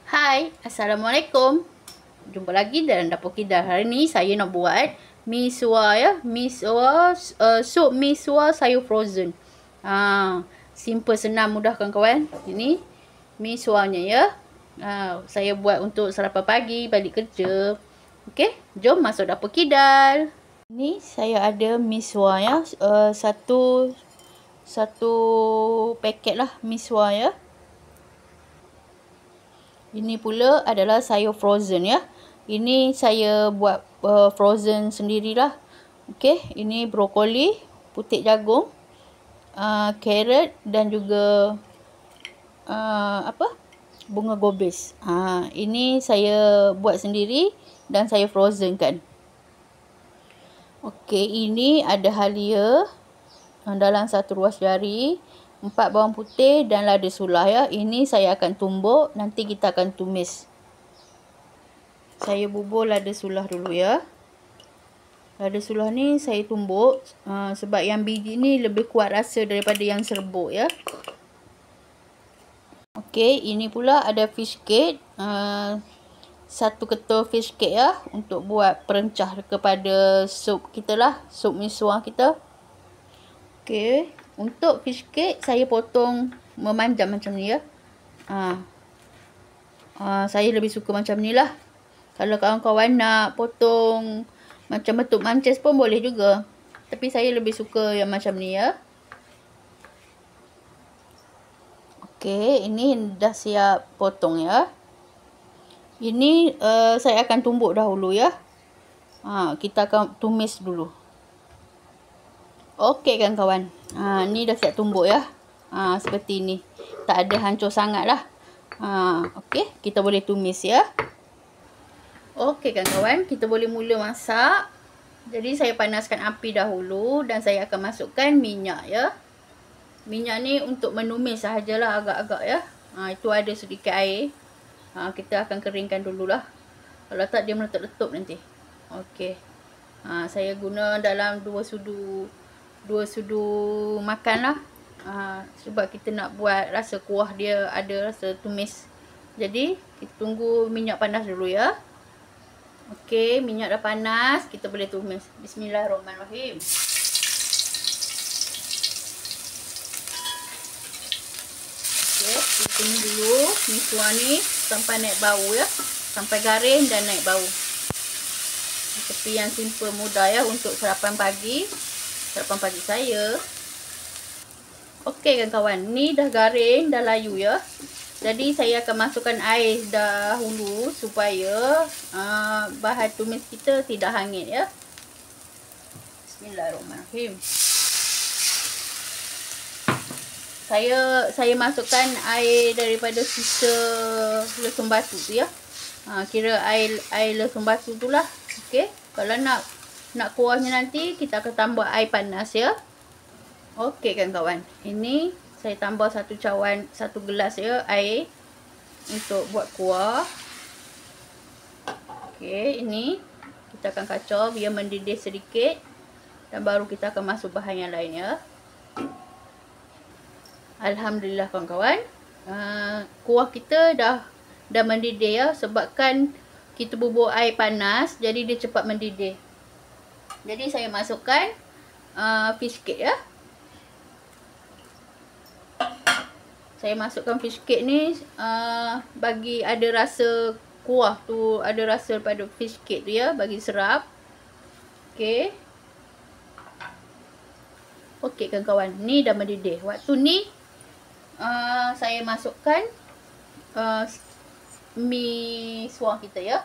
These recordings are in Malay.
Hai, Assalamualaikum. Jumpa lagi dalam Dapur Kidal. Hari ni saya nak buat mi sua ya. Sup mi sua sayur frozen. Simple, senang, mudah kawan-kawan. Ini mi suanya ya. Saya buat untuk sarapan pagi balik kerja. Okey, jom masuk Dapur Kidal. Ni saya ada mi sua ya. Satu paket lah mi sua ya. Ini pula adalah sayur frozen ya. Ini saya buat frozen sendirilah. Okey, ini brokoli, putik jagung, carrot dan juga bunga gobis. Ini saya buat sendiri dan saya frozen kan. Okey, ini ada halia dalam satu ruas jari. 4 bawang putih dan lada sulah ya. Ini saya akan tumbuk, nanti kita akan tumis. Saya bubur lada sulah dulu ya. Lada sulah ni saya tumbuk sebab yang biji ni lebih kuat rasa daripada yang serbuk ya. Okey, ini pula ada fish cake. Satu ketul fish cake ya, untuk buat perencah kepada sup kita lah, sup mi sua kita. Okey. Untuk fish cake, saya potong memanjang macam ni ya. Saya lebih suka macam ni lah. Kalau kawan-kawan nak potong macam bentuk mancis pun boleh juga. Tapi saya lebih suka yang macam ni ya. Okey, ini dah siap potong ya. Ini saya akan tumbuk dahulu ya. Kita akan tumis dulu. Okey kan kawan. Ni dah siap tumbuk ya. Seperti ni. Tak ada hancur sangat lah. Okey, kita boleh tumis ya. Okey kan kawan, kita boleh mula masak. Jadi saya panaskan api dahulu dan saya akan masukkan minyak ya. Minyak ni untuk menumis sahajalah agak-agak ya. Itu ada sedikit air. Kita akan keringkan dululah. Kalau tak dia meletup-letup nanti. Okey. Saya guna dalam 2 sudu makan lah. Sebab kita nak buat rasa kuah dia ada rasa tumis. Jadi kita tunggu minyak panas dulu ya. Okey, minyak dah panas, kita boleh tumis. Bismillahirrahmanirrahim. Okey, kita tumis dulu mi sua ni sampai naik bau ya. Sampai garing dan naik bau. Seperti yang simple, mudah ya untuk sarapan pagi. Sarapan pagi saya. Okey kan kawan, ni dah garing, dah layu ya. Jadi saya akan masukkan air dahulu supaya bahan tumis kita tidak hangit ya. Bismillahirrahmanirrahim. Saya masukkan air daripada sisa lesung batu tu ya. Kira air lesung batu tu lah. Okey, kalau nak kuahnya nanti kita akan tambah air panas ya. Okey kan kawan. Ini saya tambah satu gelas ya air untuk buat kuah. Okey, ini kita akan kacau biar mendidih sedikit dan baru kita akan masuk bahan yang lain ya. Alhamdulillah kawan-kawan. Kuah kita dah mendidih ya, sebabkan kita bubur air panas jadi dia cepat mendidih. Jadi saya masukkan fish cake ya. Saya masukkan fish cake ni bagi ada rasa kuah tu, ada rasa pada fish cake tu ya, bagi serap. Okey. Okey kan kawan, ni dah mendidih. Waktu ni saya masukkan mi sua kita ya.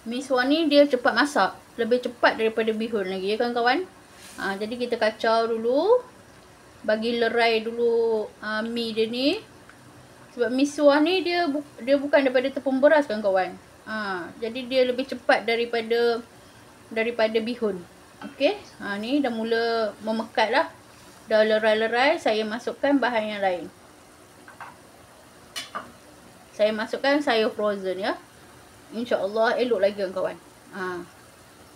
Mi sua ni dia cepat masak, lebih cepat daripada bihun lagi ya kan kawan. Jadi kita kacau dulu, bagi lerai dulu mi dia ni. Sebab mi sua ni dia bukan daripada tepung beras kan kawan. Jadi dia lebih cepat daripada bihun. Okey, ni dah mula memekat lah. Dah lerai-lerai, saya masukkan bahan yang lain. Saya masukkan sayur frozen ya. InsyaAllah elok lagi kan kawan.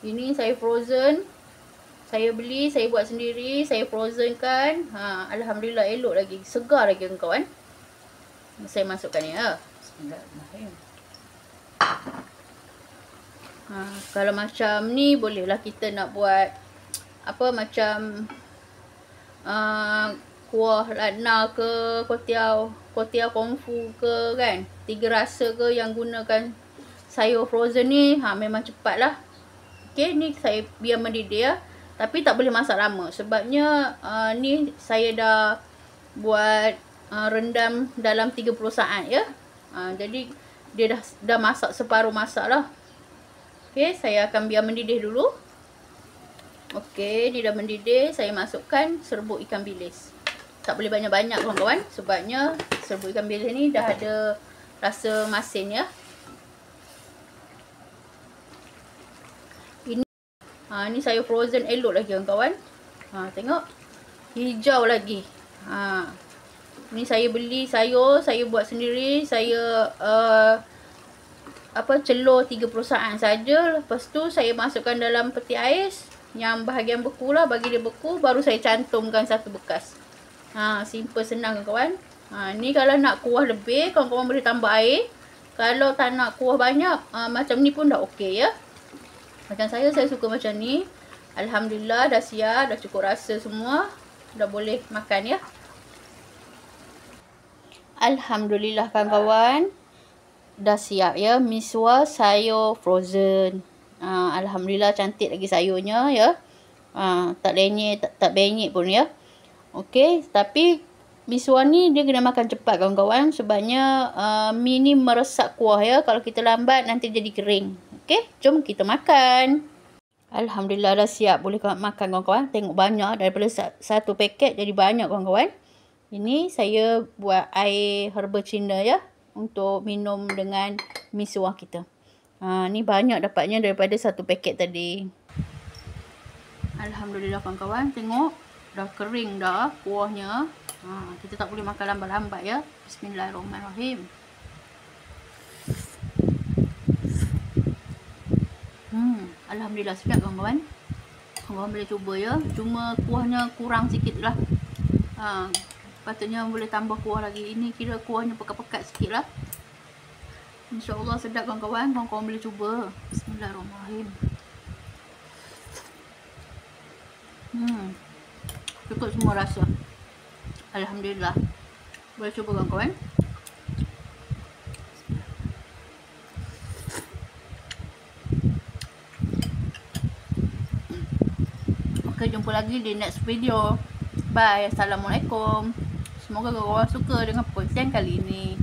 Ini sayur frozen. Saya beli, saya buat sendiri, saya frozen kan. Alhamdulillah elok lagi, segar lagi kan kawan. Saya masukkan ya. Bismillahirrahmanirrahim. Kalau macam ni bolehlah kita nak buat apa macam kuah lana ke, kuotiao kungfu ke kan. 3 rasa ke yang gunakan sayur frozen ni memang cepat lah. Okey, ni saya biar mendidih ya. Tapi tak boleh masak lama sebabnya ni saya dah buat rendam dalam 30 saat ya. Jadi dia dah masak separuh masak lah. Okey, saya akan biar mendidih dulu. Okey, ni dah mendidih. Saya masukkan serbuk ikan bilis. Tak boleh banyak-banyak kawan-kawan sebabnya serbuk ikan bilis ni dah ada rasa masin ya. Ni sayur frozen elok lagi kawan-kawan. Tengok. Hijau lagi. Ni saya beli sayur, saya buat sendiri. Saya celur 30 saat saja. Lepas tu saya masukkan dalam peti ais yang bahagian beku lah, bagi dia beku baru saya cantumkan satu bekas. Simple senang kawan. Ni kalau nak kuah lebih, kawan-kawan boleh tambah air. Kalau tak nak kuah banyak, macam ni pun dah okey ya. Macam saya suka macam ni. Alhamdulillah dah siap, dah cukup rasa semua. Dah boleh makan ya. Alhamdulillah kawan-kawan. Dah siap ya miswa sayur frozen. Alhamdulillah cantik lagi sayurnya ya. Tak lenyek, tak benyek pun ya. Okey, tapi miswa ni dia kena makan cepat kawan-kawan sebabnya mi ni meresap kuah ya. Kalau kita lambat nanti jadi kering. Okey, jom kita makan. Alhamdulillah dah siap boleh makan kawan-kawan. Tengok banyak daripada satu paket jadi banyak kawan-kawan. Ini saya buat air herba Cina ya untuk minum dengan miswa kita. Ni banyak dapatnya daripada satu paket tadi. Alhamdulillah kawan-kawan, tengok dah kering dah kuahnya. Kita tak boleh makan lambat-lambat ya. Bismillahirrahmanirrahim. Alhamdulillah sedap kawan-kawan. Kawan-kawan boleh cuba ya. Cuma kuahnya kurang sikit lah. Patutnya boleh tambah kuah lagi. Ini kira kuahnya pekat-pekat sikit lah. InsyaAllah sedap kawan-kawan. Kawan-kawan boleh cuba. Bismillahirrahmanirrahim. Cukup semua rasa. Alhamdulillah. Boleh cuba kawan-kawan. Okey, jumpa lagi di next video. Bye. Assalamualaikum. Semoga kawan-kawan suka dengan perkongsian kali ini.